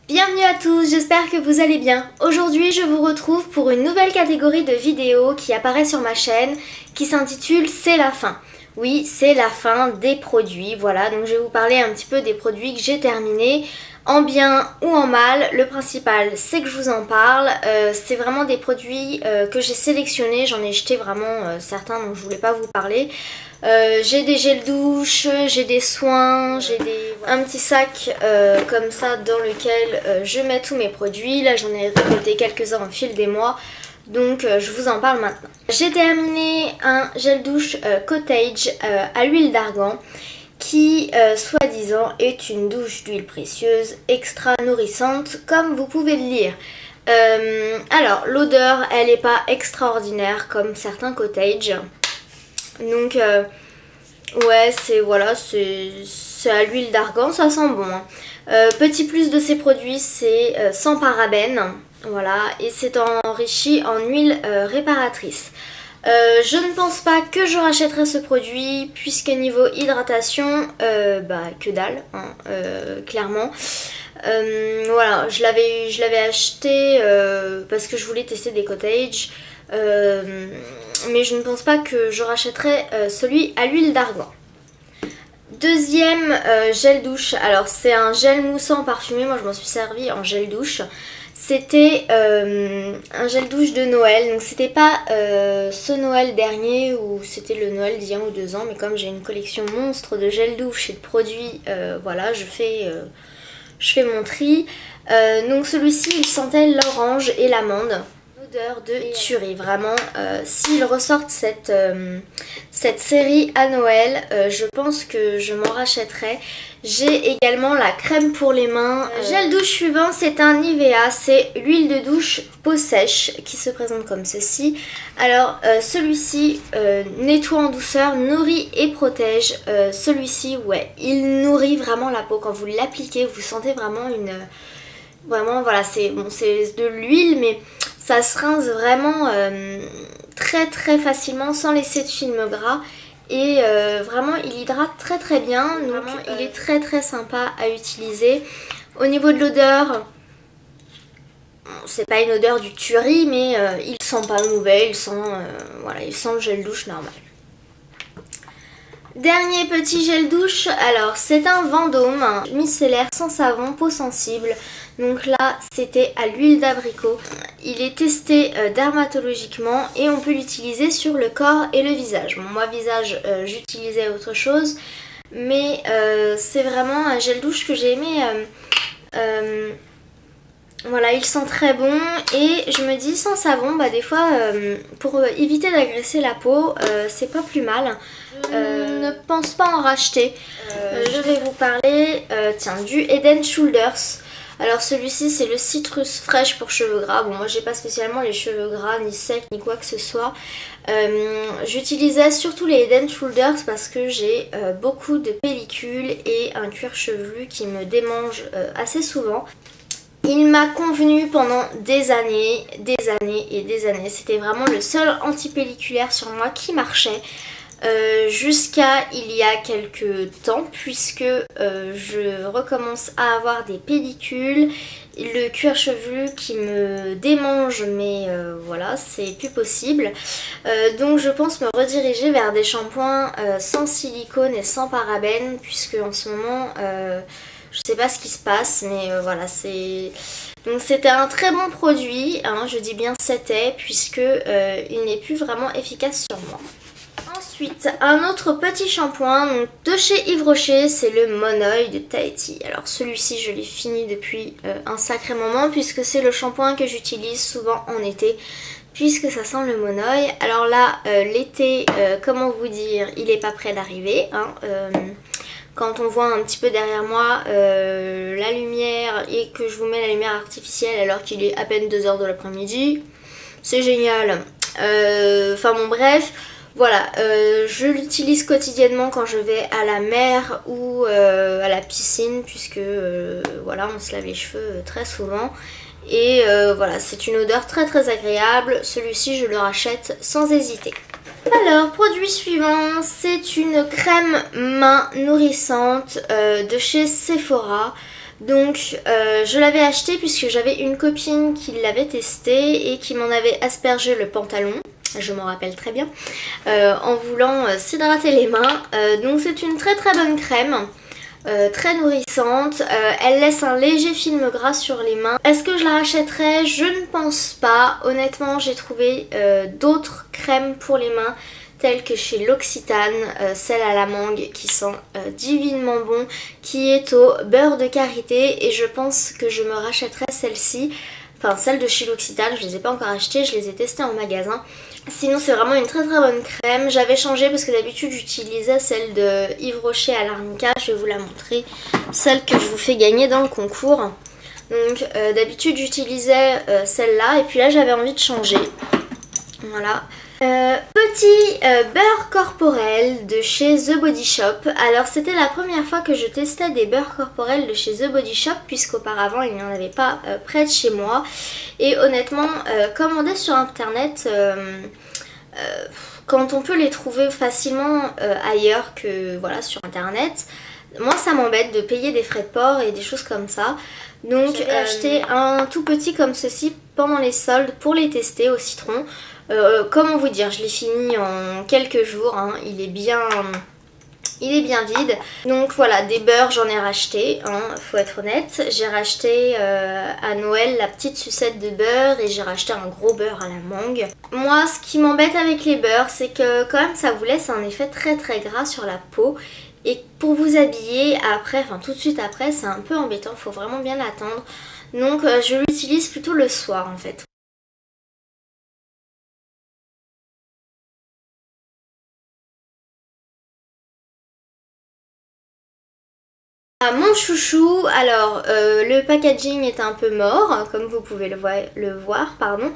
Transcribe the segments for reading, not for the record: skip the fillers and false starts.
Bienvenue à tous, j'espère que vous allez bien. Aujourd'hui je vous retrouve pour une nouvelle catégorie de vidéos qui apparaît sur ma chaîne qui s'intitule C'est la fin. Oui, c'est la fin des produits, voilà, donc je vais vous parler un petit peu des produits que j'ai terminés, en bien ou en mal. Le principal c'est que je vous en parle, c'est vraiment des produits que j'ai sélectionnés, j'en ai jeté vraiment certains dont je voulais pas vous parler. J'ai des gels douche, j'ai des soins, j'ai un petit sac comme ça dans lequel je mets tous mes produits. Là j'en ai récolté quelques-uns au fil des mois, donc je vous en parle maintenant. J'ai terminé un gel douche Cottage à l'huile d'argan qui soi-disant est une douche d'huile précieuse extra nourrissante comme vous pouvez le lire. Alors l'odeur elle n'est pas extraordinaire comme certains Cottage. Donc ouais, c'est à l'huile d'argan, ça sent bon. Petit plus de ces produits, c'est sans parabènes, voilà, et c'est enrichi en huile réparatrice. Je ne pense pas que je rachèterai ce produit puisque niveau hydratation, que dalle, hein, clairement. Voilà, je l'avais acheté parce que je voulais tester des Cottage. Mais je ne pense pas que je rachèterai celui à l'huile d'argan. Deuxième gel douche, alors c'est un gel moussant parfumé, moi je m'en suis servi en gel douche. C'était un gel douche de Noël, donc c'était pas ce Noël dernier ou c'était le Noël d'il y a 1 ou 2 ans, mais comme j'ai une collection monstre de gel douche et de produits, voilà, je fais mon tri. Donc celui-ci il sentait l'orange et l'amande. De tuerie, vraiment. S'ils ressortent cette série à Noël, je pense que je m'en rachèterai. J'ai également la crème pour les mains. Gel douche suivant, c'est un Nivea, c'est l'huile de douche peau sèche qui se présente comme ceci. Alors celui-ci nettoie en douceur, nourrit et protège. Celui-ci, ouais, il nourrit vraiment la peau. Quand vous l'appliquez, vous sentez vraiment vraiment, voilà, c'est bon, c'est de l'huile, mais ça se rince vraiment très très facilement sans laisser de film gras. Et vraiment il hydrate très très bien. Donc vraiment, il est très très sympa à utiliser. Au niveau de l'odeur, c'est pas une odeur du tuerie, mais il sent pas mauvais, il sent le gel douche normal. Dernier petit gel douche, alors c'est un Vendôme, micellaire sans savon, peau sensible. Donc là c'était à l'huile d'abricot. Il est testé dermatologiquement et on peut l'utiliser sur le corps et le visage. Bon, moi visage j'utilisais autre chose, mais c'est vraiment un gel douche que j'ai aimé. Voilà, il sent très bon et je me dis sans savon, des fois pour éviter d'agresser la peau, c'est pas plus mal. Je ne pense pas en racheter. Je vais vous parler du Head & Shoulders. Alors celui-ci c'est le citrus fraîche pour cheveux gras. Bon, moi j'ai pas spécialement les cheveux gras ni secs ni quoi que ce soit. J'utilisais surtout les Head & Shoulders parce que j'ai beaucoup de pellicules et un cuir chevelu qui me démange assez souvent. Il m'a convenu pendant des années et des années. C'était vraiment le seul antipelliculaire sur moi qui marchait. Jusqu'à il y a quelques temps, puisque je recommence à avoir des pellicules, le cuir chevelu qui me démange, mais voilà, c'est plus possible. Donc je pense me rediriger vers des shampoings sans silicone et sans parabènes, puisque en ce moment je sais pas ce qui se passe, mais voilà, donc c'était un très bon produit, hein, je dis bien c'était, puisque il n'est plus vraiment efficace sur moi. Ensuite, un autre petit shampoing donc, de chez Yves Rocher, c'est le Monoeil de Tahiti. Alors celui-ci je l'ai fini depuis un sacré moment, puisque c'est le shampoing que j'utilise souvent en été, puisque ça sent le monoeil. Alors là, l'été, comment vous dire, il est pas prêt d'arriver, hein, quand on voit un petit peu derrière moi la lumière et que je vous mets la lumière artificielle alors qu'il est à peine 2 h de l'après-midi, c'est génial. Enfin bon, bref, voilà, je l'utilise quotidiennement quand je vais à la mer ou à la piscine, puisque voilà, on se lave les cheveux très souvent. Et voilà, c'est une odeur très très agréable. Celui-ci je le rachète sans hésiter. Alors, produit suivant, c'est une crème main nourrissante de chez Sephora. Donc je l'avais acheté puisque j'avais une copine qui l'avait testé et qui m'en avait aspergé le pantalon. Je m'en rappelle très bien, en voulant s'hydrater les mains. Donc c'est une très très bonne crème, très nourrissante. Elle laisse un léger film gras sur les mains. Est-ce que je la rachèterais? Je ne pense pas. Honnêtement, j'ai trouvé d'autres crèmes pour les mains, telles que chez L'Occitane, celle à la mangue qui sent divinement bon, qui est au beurre de karité, et je pense que je me rachèterai celle-ci. Enfin, celle de chez L'Occitane, je les ai pas encore achetées, je les ai testées en magasin. Sinon c'est vraiment une très très bonne crème. J'avais changé parce que d'habitude j'utilisais celle de Yves Rocher à l'Arnica. Je vais vous la montrer, celle que je vous fais gagner dans le concours. Donc d'habitude j'utilisais celle-là, et puis là j'avais envie de changer. Voilà. Petit beurre corporel de chez The Body Shop. Alors c'était la première fois que je testais des beurres corporels de chez The Body Shop, puisqu'auparavant il n'y en avait pas près de chez moi. Et honnêtement, commander sur internet, quand on peut les trouver facilement ailleurs que voilà, sur internet, moi ça m'embête de payer des frais de port et des choses comme ça. Donc j'ai acheté un tout petit comme ceci pendant les soldes pour les tester au citron. Comment vous dire, je l'ai fini en quelques jours, hein. Il est bien vide. Donc voilà, des beurres j'en ai racheté, hein, faut être honnête. J'ai racheté à Noël la petite sucette de beurre, et j'ai racheté un gros beurre à la mangue. Moi ce qui m'embête avec les beurres, c'est que quand même ça vous laisse un effet très très gras sur la peau. Et pour vous habiller après, enfin tout de suite après, c'est un peu embêtant, faut vraiment bien attendre. Donc je l'utilise plutôt le soir en fait. Mon chouchou, alors le packaging est un peu mort, comme vous pouvez le voir, pardon.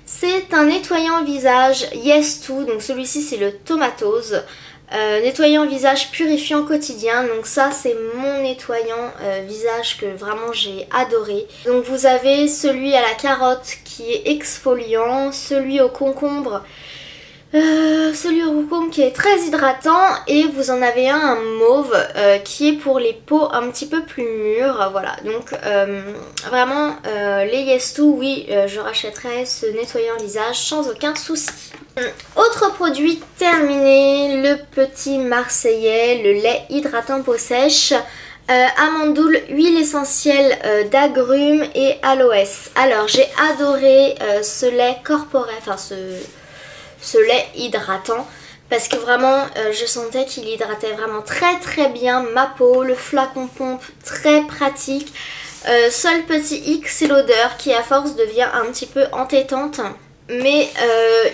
C'est un nettoyant visage Yes2, donc celui-ci c'est le Tomatose. Nettoyant visage purifiant quotidien, donc ça c'est mon nettoyant visage que vraiment j'ai adoré. Donc vous avez celui à la carotte qui est exfoliant, celui au concombre qui est très hydratant, et vous en avez un mauve qui est pour les peaux un petit peu plus mûres. Voilà, donc vraiment les Yes2, oui, je rachèterai ce nettoyant visage sans aucun souci. Autre produit terminé, le petit marseillais, le lait hydratant peau sèche. Amandoule, huile essentielle d'agrumes et aloès. Alors j'ai adoré ce lait corporel, enfin ce lait hydratant, parce que vraiment je sentais qu'il hydratait vraiment très très bien ma peau. Le flacon pompe, très pratique. Seul petit hic, c'est l'odeur qui à force devient un petit peu entêtante. Mais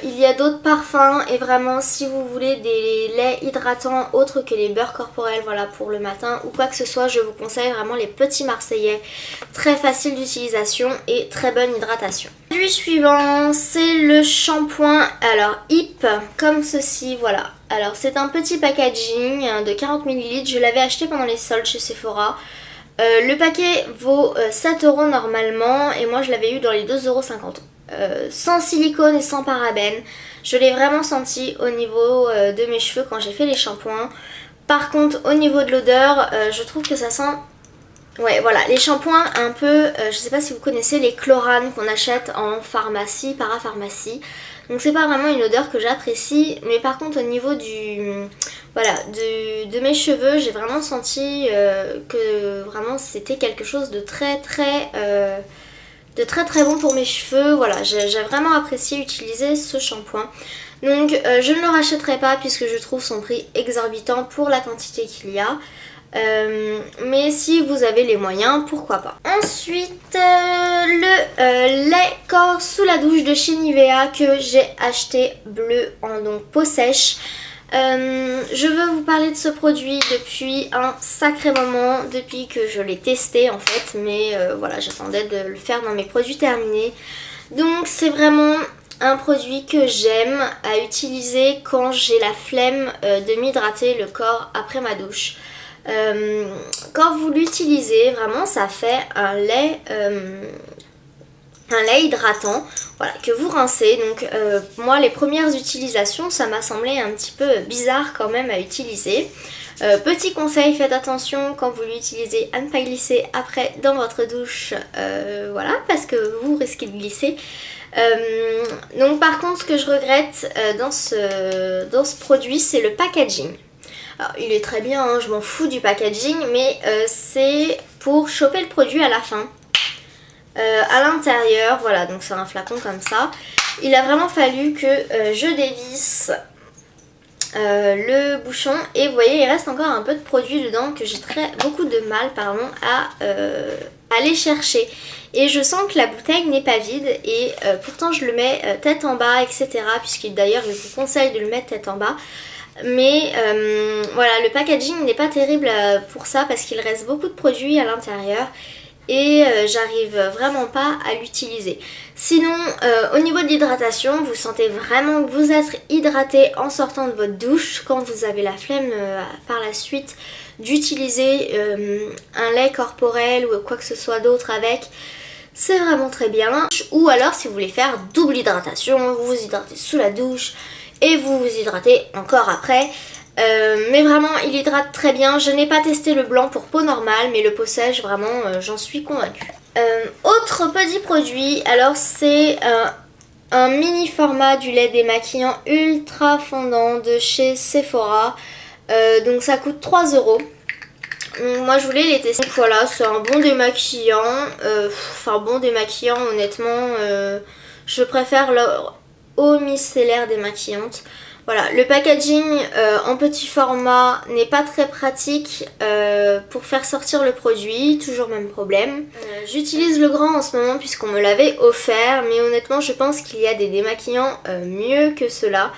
il y a d'autres parfums, et vraiment si vous voulez des laits hydratants autres que les beurres corporels, voilà, pour le matin ou quoi que ce soit, je vous conseille vraiment les petits marseillais. Très facile d'utilisation et très bonne hydratation. Le produit suivant, c'est le shampoing, alors HIP, comme ceci, voilà. Alors c'est un petit packaging de 40 ml, je l'avais acheté pendant les soldes chez Sephora. Le paquet vaut 7 € normalement, et moi je l'avais eu dans les 2,50 €. Sans silicone et sans parabènes. Je l'ai vraiment senti au niveau de mes cheveux quand j'ai fait les shampoings. Par contre au niveau de l'odeur, je trouve que ça sent... Ouais, voilà, les shampoings un peu, je sais pas si vous connaissez les Chlorane qu'on achète en pharmacie, parapharmacie. Donc c'est pas vraiment une odeur que j'apprécie, mais par contre au niveau du... Voilà, de mes cheveux, j'ai vraiment senti que vraiment c'était quelque chose de très bon pour mes cheveux. Voilà, j'ai vraiment apprécié utiliser ce shampoing. Donc je ne le rachèterai pas puisque je trouve son prix exorbitant pour la quantité qu'il y a. Mais si vous avez les moyens, pourquoi pas. Ensuite le lait corps sous la douche de chez Nivea que j'ai acheté bleu en donc peau sèche. Je veux vous parler de ce produit depuis un sacré moment, depuis que je l'ai testé en fait, mais voilà, j'attendais de le faire dans mes produits terminés. Donc c'est vraiment un produit que j'aime à utiliser quand j'ai la flemme de m'hydrater le corps après ma douche. Quand vous l'utilisez, vraiment ça fait un lait hydratant, voilà, que vous rincez. Donc moi les premières utilisations ça m'a semblé un petit peu bizarre quand même à utiliser. Petit conseil, faites attention quand vous l'utilisez à ne pas glisser après dans votre douche, voilà, parce que vous risquez de glisser. Donc par contre, ce que je regrette dans ce produit, c'est le packaging. Alors, il est très bien, hein, je m'en fous du packaging, mais c'est pour choper le produit à la fin. À l'intérieur, voilà, donc c'est un flacon comme ça. Il a vraiment fallu que je dévisse le bouchon et vous voyez, il reste encore un peu de produit dedans que j'ai beaucoup de mal à aller chercher. Et je sens que la bouteille n'est pas vide et pourtant je le mets tête en bas, etc. Puisqu'il d'ailleurs je vous conseille de le mettre tête en bas. Mais voilà, le packaging n'est pas terrible pour ça parce qu'il reste beaucoup de produits à l'intérieur et j'arrive vraiment pas à l'utiliser. Sinon, au niveau de l'hydratation, vous sentez vraiment que vous êtes hydraté en sortant de votre douche quand vous avez la flemme par la suite d'utiliser un lait corporel ou quoi que ce soit d'autre avec. C'est vraiment très bien. Ou alors si vous voulez faire double hydratation, vous vous hydratez sous la douche et vous vous hydratez encore après. Mais vraiment il hydrate très bien. Je n'ai pas testé le blanc pour peau normale, mais le peau sèche vraiment j'en suis convaincue. Autre petit produit, alors c'est un mini format du lait démaquillant ultra fondant de chez Sephora. Donc ça coûte 3 €. Moi je voulais les tester. Donc voilà, c'est un bon démaquillant. Enfin bon démaquillant, honnêtement je préfère leur eau micellaire démaquillante. Voilà, le packaging en petit format n'est pas très pratique pour faire sortir le produit, toujours même problème. J'utilise le grand en ce moment puisqu'on me l'avait offert, mais honnêtement je pense qu'il y a des démaquillants mieux que cela.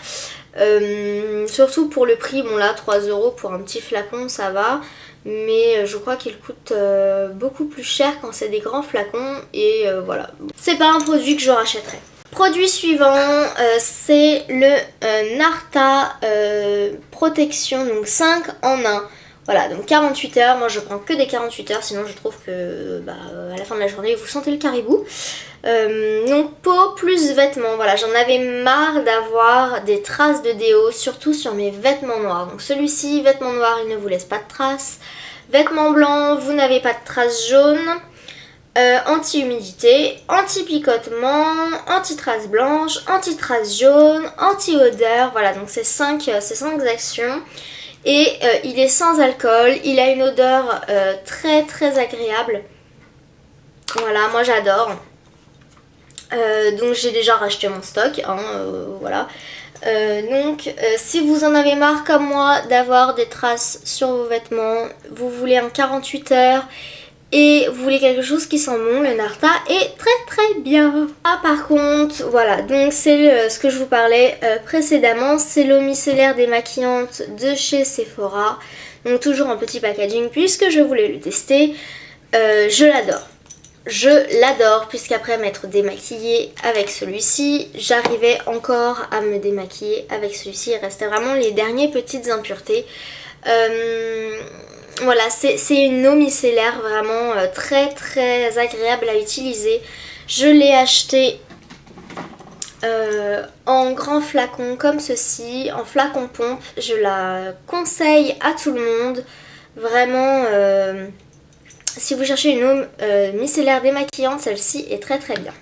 Surtout pour le prix, bon là 3 € pour un petit flacon ça va, mais je crois qu'il coûte beaucoup plus cher quand c'est des grands flacons et voilà. C'est pas un produit que je rachèterai. Produit suivant, c'est le Narta Protection, donc 5 en 1. Voilà, donc 48 heures, moi je prends que des 48 heures, sinon je trouve que à la fin de la journée vous sentez le caribou. Donc peau plus vêtements, voilà, j'en avais marre d'avoir des traces de déo, surtout sur mes vêtements noirs. Donc celui-ci, vêtements noirs, il ne vous laisse pas de traces. Vêtements blancs, vous n'avez pas de traces jaunes. Anti-humidité, anti-picotement, anti-traces blanches, anti-traces jaunes, anti-odeur. Voilà, donc c'est 5 actions. Et il est sans alcool, il a une odeur très très agréable. Voilà, moi j'adore. Donc j'ai déjà racheté mon stock, hein, voilà. Donc si vous en avez marre comme moi d'avoir des traces sur vos vêtements, vous voulez un 48 heures et vous voulez quelque chose qui sent bon, le Narta est très très bien. Ah par contre, voilà, donc c'est ce que je vous parlais précédemment, c'est l'eau micellaire démaquillante de chez Sephora. Donc toujours en petit packaging puisque je voulais le tester. Je l'adore. Je l'adore puisqu'après m'être démaquillée avec celui-ci, j'arrivais encore à me démaquiller avec celui-ci. Il restait vraiment les dernières petites impuretés. Voilà, c'est une eau micellaire vraiment très très agréable à utiliser. Je l'ai acheté en grand flacon comme ceci, en flacon pompe. Je la conseille à tout le monde. Vraiment, si vous cherchez une eau micellaire démaquillante, celle-ci est très très bien.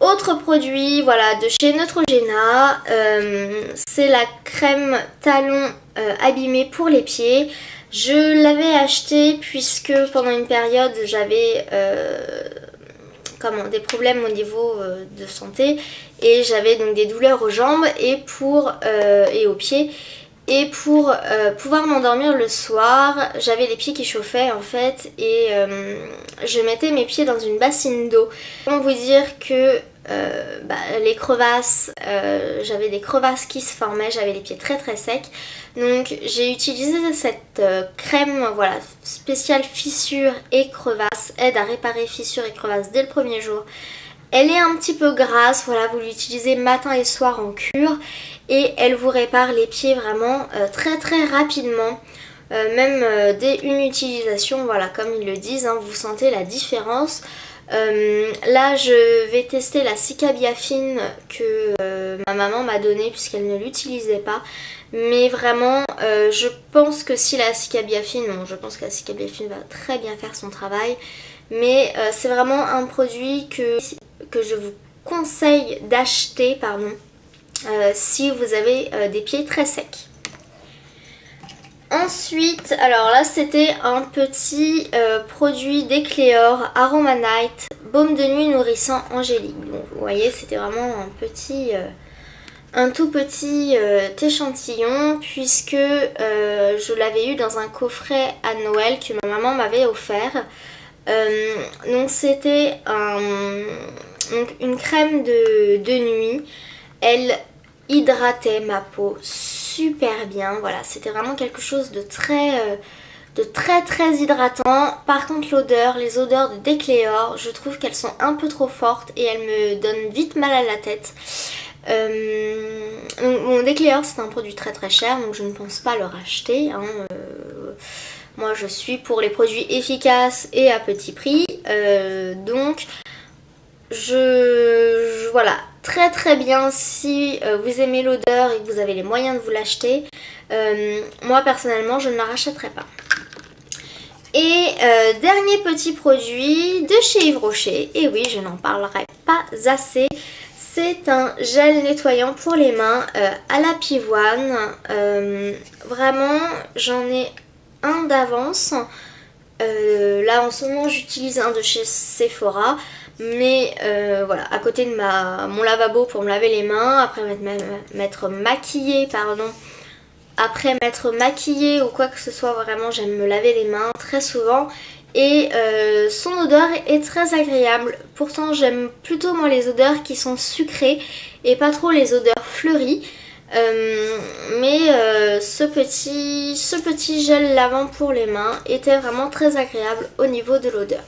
Autre produit, voilà, de chez Neutrogena, c'est la crème talon abîmée pour les pieds. Je l'avais acheté puisque pendant une période j'avais des problèmes au niveau de santé et j'avais donc des douleurs aux jambes et aux pieds. Et pour pouvoir m'endormir le soir, j'avais les pieds qui chauffaient en fait et je mettais mes pieds dans une bassine d'eau. Comment vous dire que les crevasses, j'avais des crevasses qui se formaient, j'avais les pieds très très secs. Donc j'ai utilisé cette crème, voilà, spéciale fissures et crevasses, aide à réparer fissures et crevasses dès le premier jour. Elle est un petit peu grasse, voilà, vous l'utilisez matin et soir en cure et elle vous répare les pieds vraiment très très rapidement. Même dès une utilisation, voilà, comme ils le disent, hein, vous sentez la différence. Là je vais tester la Cicabiafine que ma maman m'a donnée puisqu'elle ne l'utilisait pas. Mais vraiment je pense que si la Cicabiafine, bon, je pense que la Cicabiafine va très bien faire son travail. Mais c'est vraiment un produit que je vous conseille d'acheter, pardon, si vous avez des pieds très secs. Ensuite, alors là c'était un petit produit d'Ecleor Aroma Night baume de nuit nourrissant angélique. Donc vous voyez, c'était vraiment un tout petit échantillon puisque je l'avais eu dans un coffret à Noël que ma maman m'avait offert. Donc c'était une crème de nuit. Elle hydratait ma peau super bien. Voilà, c'était vraiment quelque chose de très hydratant. Par contre l'odeur, les odeurs de Decléor, je trouve qu'elles sont un peu trop fortes et elles me donnent vite mal à la tête. Donc Decléor c'est un produit très cher, donc je ne pense pas le racheter, hein. Moi je suis pour les produits efficaces et à petit prix, donc voilà, très bien si vous aimez l'odeur et que vous avez les moyens de vous l'acheter. Moi personnellement je ne la rachèterai pas. Et dernier petit produit de chez Yves Rocher, et oui je n'en parlerai pas assez, c'est un gel nettoyant pour les mains à la pivoine. Vraiment j'en ai un d'avance. Là en ce moment j'utilise un de chez Sephora. Mais voilà, à côté de mon lavabo pour me laver les mains, après m'être maquillée, pardon. Après m'être maquillée ou quoi que ce soit, vraiment j'aime me laver les mains très souvent. Et son odeur est très agréable. Pourtant j'aime plutôt moi les odeurs qui sont sucrées et pas trop les odeurs fleuries. Mais ce petit gel lavant pour les mains était vraiment très agréable au niveau de l'odeur.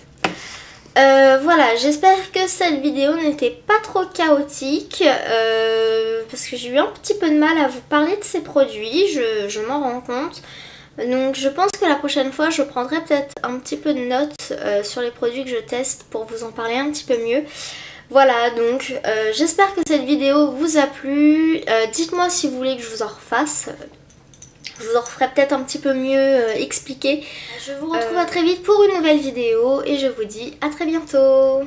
Voilà, j'espère que cette vidéo n'était pas trop chaotique parce que j'ai eu un petit peu de mal à vous parler de ces produits, je m'en rends compte. Donc je pense que la prochaine fois je prendrai peut-être un petit peu de notes sur les produits que je teste pour vous en parler un petit peu mieux. Voilà, donc j'espère que cette vidéo vous a plu. Dites-moi si vous voulez que je vous en refasse. Je vous en referai peut-être un petit peu mieux expliqué. Je vous retrouve à très vite pour une nouvelle vidéo et je vous dis à très bientôt.